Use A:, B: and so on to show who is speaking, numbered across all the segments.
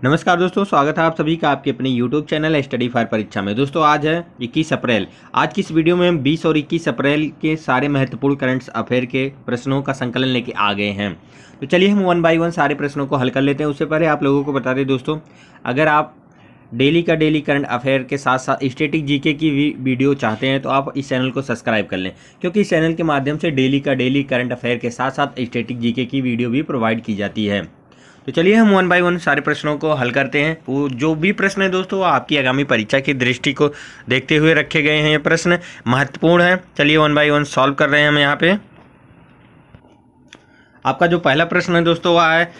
A: नमस्कार दोस्तों, स्वागत है आप सभी का आपके अपने YouTube चैनल स्टडी फॉर परीक्षा में। दोस्तों आज है 21 अप्रैल। आज की इस वीडियो में हम 20 और 21 अप्रैल के सारे महत्वपूर्ण करंट अफेयर के प्रश्नों का संकलन लेके आ गए हैं। तो चलिए हम वन बाय वन सारे प्रश्नों को हल कर लेते हैं। उससे पहले आप लोगों को बता दें दोस्तों, अगर आप डेली करंट अफेयर के साथ साथ स्टैटिक जीके की वीडियो चाहते हैं तो आप इस चैनल को सब्सक्राइब कर लें, क्योंकि इस चैनल के माध्यम से डेली करंट अफेयर के साथ साथ स्टैटिक जीके की वीडियो भी प्रोवाइड की जाती है। तो चलिए हम वन बाय वन सारे प्रश्नों को हल करते हैं। वो जो भी प्रश्न है दोस्तों वो आपकी आगामी परीक्षा की दृष्टि को देखते हुए रखे गए हैं। ये प्रश्न महत्वपूर्ण है। चलिए वन बाय वन सॉल्व कर रहे हैं हम यहाँ पे। आपका जो पहला प्रश्न है दोस्तों वह है,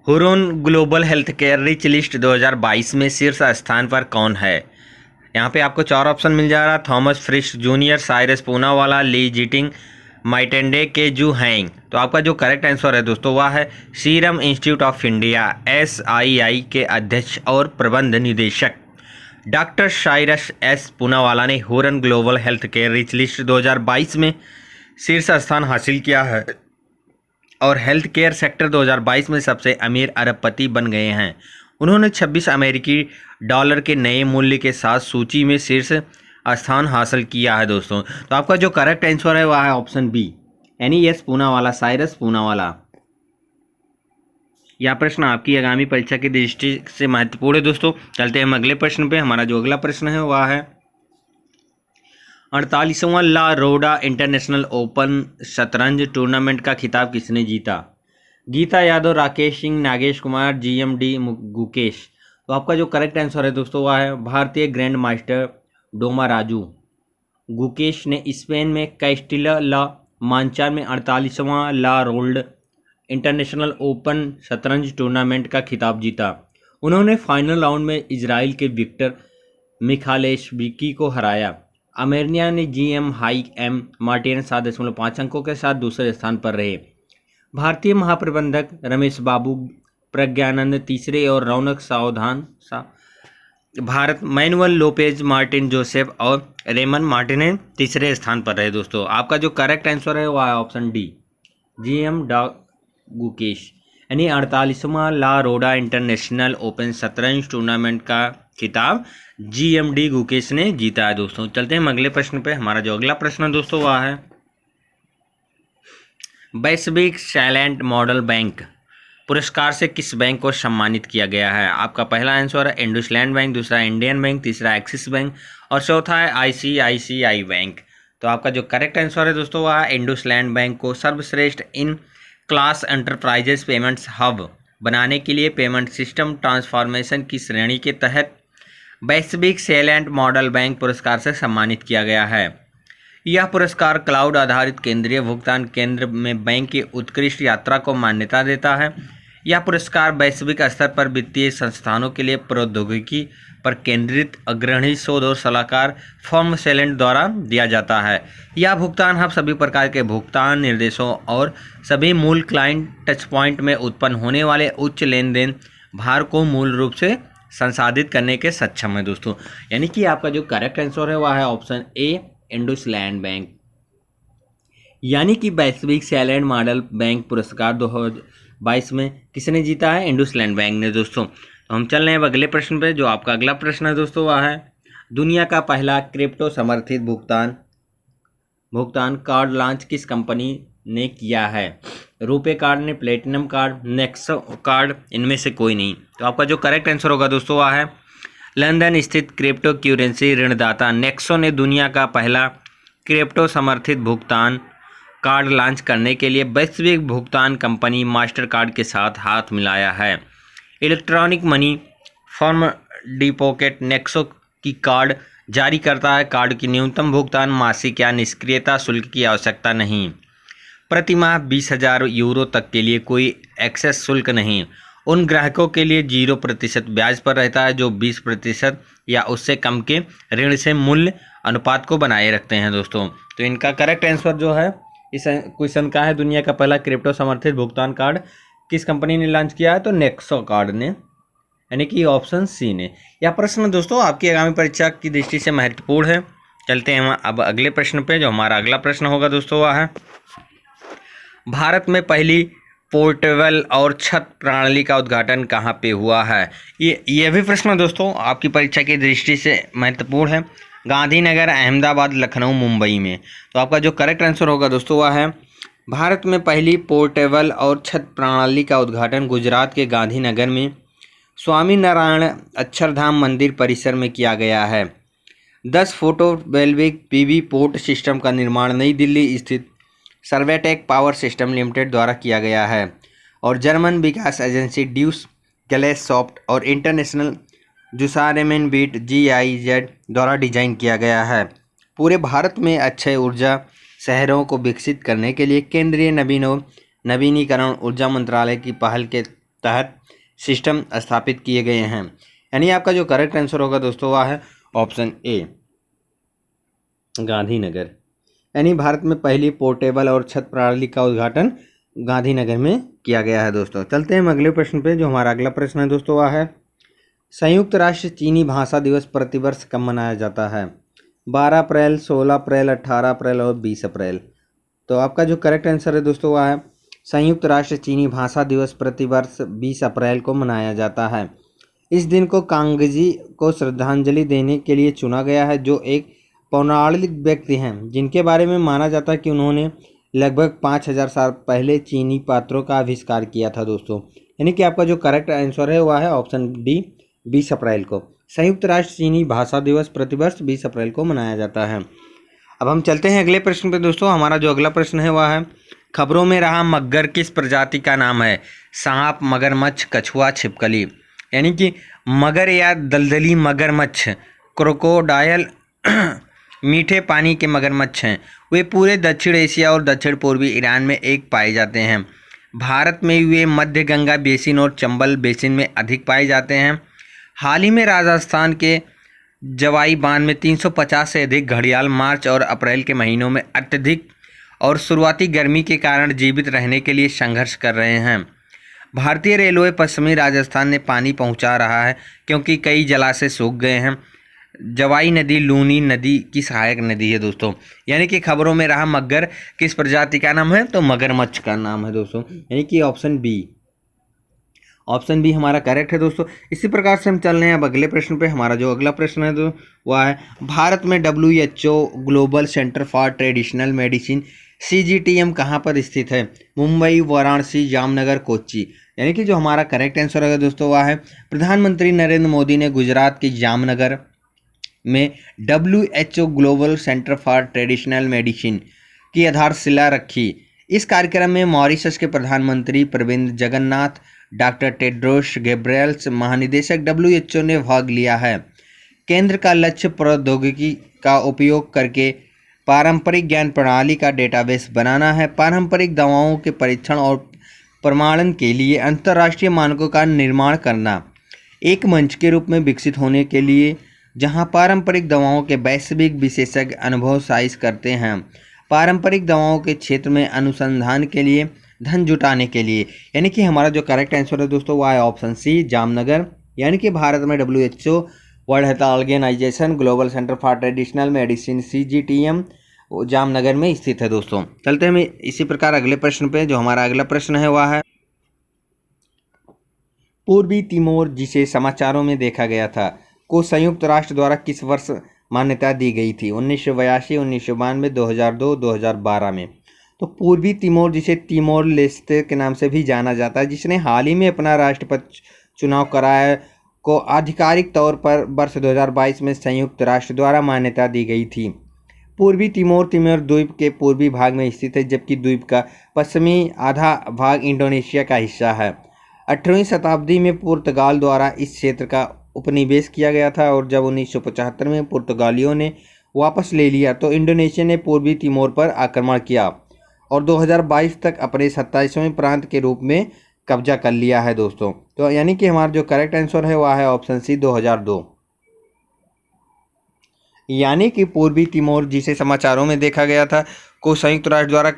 A: Hurun global health care rich list 2022 में शीर्ष स्थान पर कौन है। यहाँ पे आपको 4 ऑप्शन मिल जा रहा है। थॉमस फ्रिश जूनियर, साइरस पूनावाला, ली जीटिंग, माइटेंडे के जू हैंग। तो आपका जो करेक्ट आंसर है दोस्तों वह है serum institute of India SII के अध्यक्ष और प्रबंध निदेशक डॉक्टर साइरस एस पूनावाला ने Huron global health care rich list 2022 में शीर्ष स्थान हासिल किया है और हेल्थ केयर सेक्टर 2022 में सबसे अमीर अरबपति बन गए हैं। उन्होंने 26 अमेरिकी डॉलर के नए मूल्य के साथ सूची में शीर्ष स्थान हासिल किया है दोस्तों। तो आपका जो करेक्ट आंसर है वह है option B, NES Poonawalla, Cyrus Poonawalla. यह प्रश्न आपकी आगामी परीक्षा की दृष्टि से महत्वपूर्ण है दोस्तों। चलते हैं हम अगले प्रश्न पे। हमारा जो अगला प्रश्न है वह है 48वां ला रोडा इंटरनेशनल ओपन शतरंज टूर्नामेंट का खिताब किसने जीता। गीता यादव, राकेश सिंह, नागेश कुमार, GMD गुकेश। तो आपका जो करेक्ट आंसर है दोस्तों वह है भारतीय ग्रैंड मास्टर डोमा राजू गुकेश ने स्पेन में कैस्टिला ला मांचार में 48वां ला रोल्ड इंटरनेशनल ओपन शतरंज टूर्नामेंट का खिताब जीता। उन्होंने फाइनल राउंड में इजराइल के विक्टर मिखालेशविकी को हराया। अमेरिया ने GM हाई एम मार्टिन 7.5 अंकों के साथ दूसरे स्थान पर रहे। भारतीय महाप्रबंधक रमेश बाबू प्रज्ञानंद तीसरे और रौनक सावधान Bharat Manuel Lopez Martin Joseph और रेमन मार्टिने तीसरे स्थान पर रहे दोस्तों। आपका जो करेक्ट आंसर है वह है ऑप्शन डी, GM गुकेश। यानी 48वां ला रोडा इंटरनेशनल ओपन शतरंज टूर्नामेंट का खिताब GMD गुकेश ने जीता है दोस्तों। चलते हैं हम अगले प्रश्न पे। हमारा जो अगला प्रश्न दोस्तों वह है वैश्विक साइलेंट मॉडल बैंक पुरस्कार से किस बैंक को सम्मानित किया गया है। आपका पहला आंसर है इंडसलैंड बैंक, दूसरा इंडियन बैंक, तीसरा एक्सिस बैंक और चौथा है ICICI बैंक। तो आपका जो करेक्ट आंसर है दोस्तों वह इंडसलैंड बैंक को सर्वश्रेष्ठ in class enterprises payments hub बनाने के लिए पेमेंट सिस्टम ट्रांसफॉर्मेशन की श्रेणी के तहत वैश्विक साइलेंट मॉडल बैंक पुरस्कार से सम्मानित किया गया है। यह पुरस्कार क्लाउड आधारित केंद्रीय भुगतान केंद्र में बैंक की उत्कृष्ट यात्रा को मान्यता देता है। यह पुरस्कार वैश्विक स्तर पर वित्तीय संस्थानों के लिए प्रौद्योगिकी पर केंद्रित अग्रणी शोध और सलाहकार फर्म सेलेंट द्वारा दिया जाता है। यह भुगतान हब सभी प्रकार के भुगतान निर्देशों और सभी मूल क्लाइंट टच पॉइंट में उत्पन्न होने वाले उच्च लेन देन भार को मूल रूप से संसाधित करने के सक्षम है दोस्तों। यानी कि आपका जो करेक्ट आंसर है वह है ऑप्शन ए, इंडसलैंड बैंक। यानी कि वैश्विक साइलेंट मॉडल बैंक पुरस्कार 2022 में किसने जीता है, इंडसलैंड बैंक ने दोस्तों। तो हम चल रहे हैं अगले प्रश्न पे। जो आपका अगला प्रश्न है दोस्तों वह है दुनिया का पहला क्रिप्टो समर्थित भुगतान कार्ड लॉन्च किस कंपनी ने किया है। रुपे कार्ड ने, प्लेटिनम कार्ड, नेक्सो कार्ड, इनमें से कोई नहीं। तो आपका जो करेक्ट आंसर होगा दोस्तों वह है लंदन स्थित क्रिप्टो करेंसी ऋणदाता नेक्सो ने दुनिया का पहला क्रिप्टो समर्थित भुगतान कार्ड लॉन्च करने के लिए वैश्विक भुगतान कंपनी मास्टर कार्ड के साथ हाथ मिलाया है। इलेक्ट्रॉनिक मनी फर्म डिपॉकेट नेक्सो की कार्ड जारी करता है। कार्ड की न्यूनतम भुगतान मासिक या निष्क्रियता शुल्क की आवश्यकता नहीं। प्रतिमाह 20,000 यूरो तक के लिए कोई एक्सेस शुल्क नहीं। उन ग्राहकों के लिए 0% ब्याज पर रहता है जो 20% या उससे कम के ऋण से मूल्य अनुपात को बनाए रखते हैं दोस्तों। तो इनका करेक्ट आंसर जो है इस क्वेश्चन का है दुनिया का पहला क्रिप्टो समर्थित भुगतान कार्ड किस कंपनी ने लॉन्च किया है, तो नेक्सो कार्ड ने, यानी कि ऑप्शन सी ने। यह प्रश्न दोस्तों आपकी आगामी परीक्षा की दृष्टि से महत्वपूर्ण है। चलते हैं अब अगले प्रश्न पे। जो हमारा अगला प्रश्न होगा दोस्तों वह है भारत में पहली पोर्टेबल और छत प्रणाली का उद्घाटन कहाँ पे हुआ है? ये भी प्रश्न दोस्तों आपकी परीक्षा की दृष्टि से महत्वपूर्ण है। गांधीनगर, अहमदाबाद, लखनऊ, मुंबई में। तो आपका जो करेक्ट आंसर होगा दोस्तों वह है भारत में पहली पोर्टेबल और छत प्रणाली का उद्घाटन गुजरात के गांधीनगर में स्वामी नारायण अक्षरधाम मंदिर परिसर में किया गया है। 10 फोटोवोल्टिक पीवी पोर्ट सिस्टम का निर्माण नई दिल्ली स्थित सर्वेटेक पावर सिस्टम लिमिटेड द्वारा किया गया है और जर्मन विकास एजेंसी ड्यूस गैलेसॉफ्ट और इंटरनेशनल जुसारेमेनबिट GIZ द्वारा डिजाइन किया गया है। पूरे भारत में अक्षय ऊर्जा शहरों को विकसित करने के लिए केंद्रीय नवीनीकरण ऊर्जा मंत्रालय की पहल के तहत सिस्टम स्थापित किए गए हैं। यानी आपका जो करेक्ट आंसर होगा दोस्तों वह है ऑप्शन ए, गांधीनगर। यानी भारत में पहली पोर्टेबल और छत प्रणाली का उद्घाटन गांधीनगर में किया गया है दोस्तों। चलते हैं हम अगले प्रश्न पे। जो हमारा अगला प्रश्न है दोस्तों वह है संयुक्त राष्ट्र चीनी भाषा दिवस प्रतिवर्ष कब मनाया जाता है? 12 अप्रैल, 16 अप्रैल, 18 अप्रैल और 20 अप्रैल। तो आपका जो करेक्ट आंसर है दोस्तों वह है संयुक्त राष्ट्र चीनी भाषा दिवस प्रतिवर्ष 20 अप्रैल को मनाया जाता है। इस दिन को कांगजी को श्रद्धांजलि देने के लिए चुना गया है, जो एक पौराणिक व्यक्ति हैं जिनके बारे में माना जाता है कि उन्होंने लगभग 5000 साल पहले चीनी पात्रों का आविष्कार किया था दोस्तों। यानी कि आपका जो करेक्ट आंसर है वह है ऑप्शन डी, 20 अप्रैल को। संयुक्त राष्ट्र चीनी भाषा दिवस प्रतिवर्ष 20 अप्रैल को मनाया जाता है। अब हम चलते हैं अगले प्रश्न पे दोस्तों। हमारा जो अगला प्रश्न है वह है खबरों में रहा मगर किस प्रजाति का नाम है? सांप, मगरमच्छ, कछुआ, छिपकली। यानी कि मगर या दलदली मगरमच्छ क्रोकोडायल मीठे पानी के मगरमच्छ हैं। वे पूरे दक्षिण एशिया और दक्षिण पूर्वी ईरान में एक पाए जाते हैं। भारत में वे मध्य गंगा बेसिन और चंबल बेसिन में अधिक पाए जाते हैं। हाल ही में राजस्थान के जवाई बांध में 350 से अधिक घड़ियाल मार्च और अप्रैल के महीनों में अत्यधिक और शुरुआती गर्मी के कारण जीवित रहने के लिए संघर्ष कर रहे हैं। भारतीय रेलवे पश्चिमी राजस्थान में पानी पहुंचा रहा है क्योंकि कई जलाशय सूख गए हैं। जवाई नदी लूनी नदी की सहायक नदी है दोस्तों। यानी कि खबरों में रहा मगर किस प्रजाति का नाम है? तो मगरमच्छ का नाम है दोस्तों। यानी कि ऑप्शन बी हमारा करेक्ट है दोस्तों। इसी प्रकार से हम चल रहे हैं अब अगले प्रश्न पे। हमारा जो अगला प्रश्न है तो वह है भारत में WHO global centre for traditional medicine CGTM कहाँ पर स्थित है? मुंबई, वाराणसी, जामनगर, कोच्चि। यानी कि जो हमारा करेक्ट आंसर है दोस्तों वह है प्रधानमंत्री नरेंद्र मोदी ने गुजरात के जामनगर में WHO global centre for traditional medicine की आधारशिला रखी। इस कार्यक्रम में मॉरिशस के प्रधानमंत्री प्रविंद जगन्नाथ, डॉक्टर टेड्रोस गैब्रियल्स, महानिदेशक WHO ने भाग लिया है। केंद्र का लक्ष्य प्रौद्योगिकी का उपयोग करके पारंपरिक ज्ञान प्रणाली का डेटाबेस बनाना है। पारंपरिक दवाओं के परीक्षण और प्रमाणन के लिए अंतर्राष्ट्रीय मानकों का निर्माण करना, एक मंच के रूप में विकसित होने के लिए जहां पारंपरिक दवाओं के वैश्विक विशेषज्ञ अनुभव साइज करते हैं। पारंपरिक दवाओं के क्षेत्र में अनुसंधान के लिए धन जुटाने के लिए। यानी कि हमारा जो करेक्ट आंसर है दोस्तों वह है ऑप्शन सी, जामनगर। यानी कि भारत में WHO world health organisation global centre for traditional medicine CGTM Jamnagar में स्थित है दोस्तों। चलते हैं इसी प्रकार अगले प्रश्न पे। जो हमारा अगला प्रश्न है वह है पूर्वी तिमोर, जिसे समाचारों में देखा गया था, को संयुक्त राष्ट्र द्वारा किस वर्ष मान्यता दी गई थी? 1982, 1992, 2002, 2012 में। तो पूर्वी तिमोर, जिसे तिमोर लेस्ते के नाम से भी जाना जाता है, जिसने हाल ही में अपना राष्ट्रपति चुनाव कराया, को आधिकारिक तौर पर वर्ष 2022 में संयुक्त राष्ट्र द्वारा मान्यता दी गई थी। पूर्वी तिमोर द्वीप के पूर्वी भाग में स्थित है, जबकि द्वीप का पश्चिमी आधा भाग इंडोनेशिया का हिस्सा है। 18वीं शताब्दी में पुर्तगाल द्वारा इस क्षेत्र का उपनिवेश किया गया था और जब 1975 में पुर्तगालियों ने वापस ले लिया तो इंडोनेशिया ने पूर्वी तिमोर पर आक्रमण किया और 2022 तक अपने 27वें प्रांत के रूप में कब्जा कर लिया है दोस्तों। तो यानी कि हमारा जो करेक्ट आंसर है वह है ऑप्शन सी, 2002। यानी कि पूर्वी तिमोर, जिसे समाचारों में देखा गया था, को संयुक्त राष्ट्र द्वारा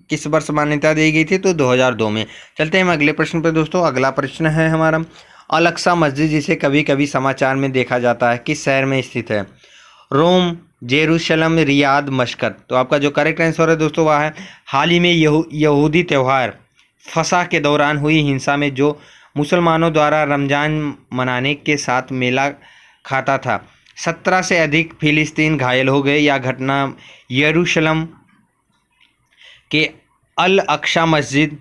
A: किस वर्ष मान्यता दी गई थी? तो 2002 में। चलते हैं हम अगले प्रश्न पर दोस्तों। अगला प्रश्न है हमारा अल-अक्सा मस्जिद, जिसे कभी कभी समाचार में देखा जाता है, किस शहर में स्थित है? रोम, जेरूशलम, रियाद, मस्कत। तो आपका जो करेक्ट आंसर है दोस्तों वह है हाल ही में यहूदी त्यौहार फसा के दौरान हुई हिंसा में जो मुसलमानों द्वारा रमज़ान मनाने के साथ मेला खाता था। 17 से अधिक फिलिस्तीन घायल हो गए। यह घटना यरूशलेम के अल अक्सा मस्जिद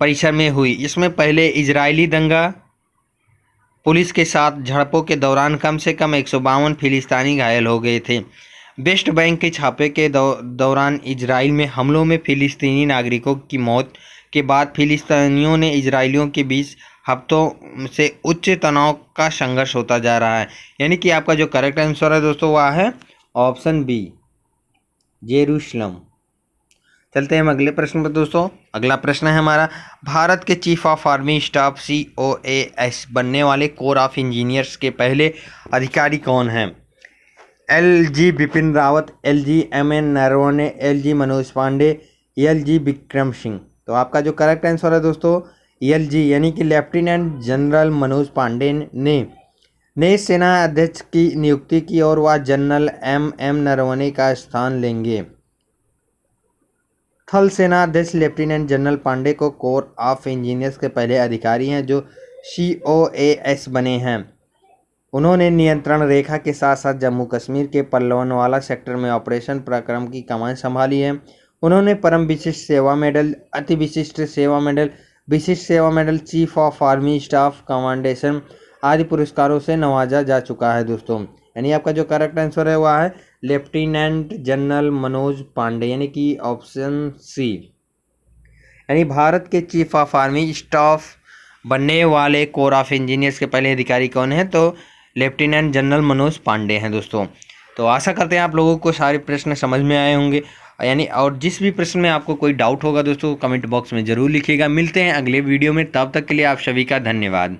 A: परिसर में हुई। इसमें पहले इजरायली दंगा पुलिस के साथ झड़पों के दौरान कम से कम 152 फिलिस्तीनी घायल हो गए थे। वेस्ट बैंक के छापे के दौरान इजराइल में हमलों में फिलिस्तीनी नागरिकों की मौत के बाद फिलिस्तीनियों ने इजरायलियों के बीच हफ्तों से उच्च तनाव का संघर्ष होता जा रहा है। यानी कि आपका जो करेक्ट आंसर है दोस्तों वह है ऑप्शन बी, जेरूशलम। चलते हैं हम अगले प्रश्न पर दोस्तों। अगला प्रश्न है हमारा, भारत के chief of army staff COAS बनने वाले कोर ऑफ इंजीनियर्स के पहले अधिकारी कौन हैं? LG Bipin Rawat, LG MN Naravane, LG Manoj Pandey, LG Vikram Singh. तो आपका जो करेक्ट आंसर है दोस्तों LG यानी कि लेफ्टिनेंट जनरल मनोज पांडे ने नए सेना अध्यक्ष की नियुक्ति की और वह जनरल MM नरवणे का स्थान लेंगे। थल सेना अध्यक्ष लेफ्टिनेंट जनरल पांडे को कोर ऑफ इंजीनियर्स के पहले अधिकारी हैं जो COAS बने हैं। उन्होंने नियंत्रण रेखा के साथ साथ जम्मू कश्मीर के पल्लवनवाला सेक्टर में ऑपरेशन पराक्रम की कमान संभाली है। उन्होंने परम विशिष्ट सेवा मेडल, अति विशिष्ट सेवा मेडल, विशिष्ट सेवा medal, chief of army staff commendation आदि पुरस्कारों से नवाजा जा चुका है दोस्तों। यानी आपका जो करेक्ट आंसर है वह है लेफ्टिनेंट जनरल मनोज पांडे यानी कि ऑप्शन सी। यानी भारत के चीफ ऑफ आर्मी स्टाफ बनने वाले कोर ऑफ इंजीनियर्स के पहले अधिकारी कौन है? तो लेफ्टिनेंट जनरल मनोज पांडे हैं दोस्तों। तो आशा करते हैं आप लोगों को सारे प्रश्न समझ में आए होंगे। यानी और जिस भी प्रश्न में आपको कोई डाउट होगा दोस्तों कमेंट बॉक्स में ज़रूर लिखिएगा। मिलते हैं अगले वीडियो में, तब तक के लिए आप सभी का धन्यवाद।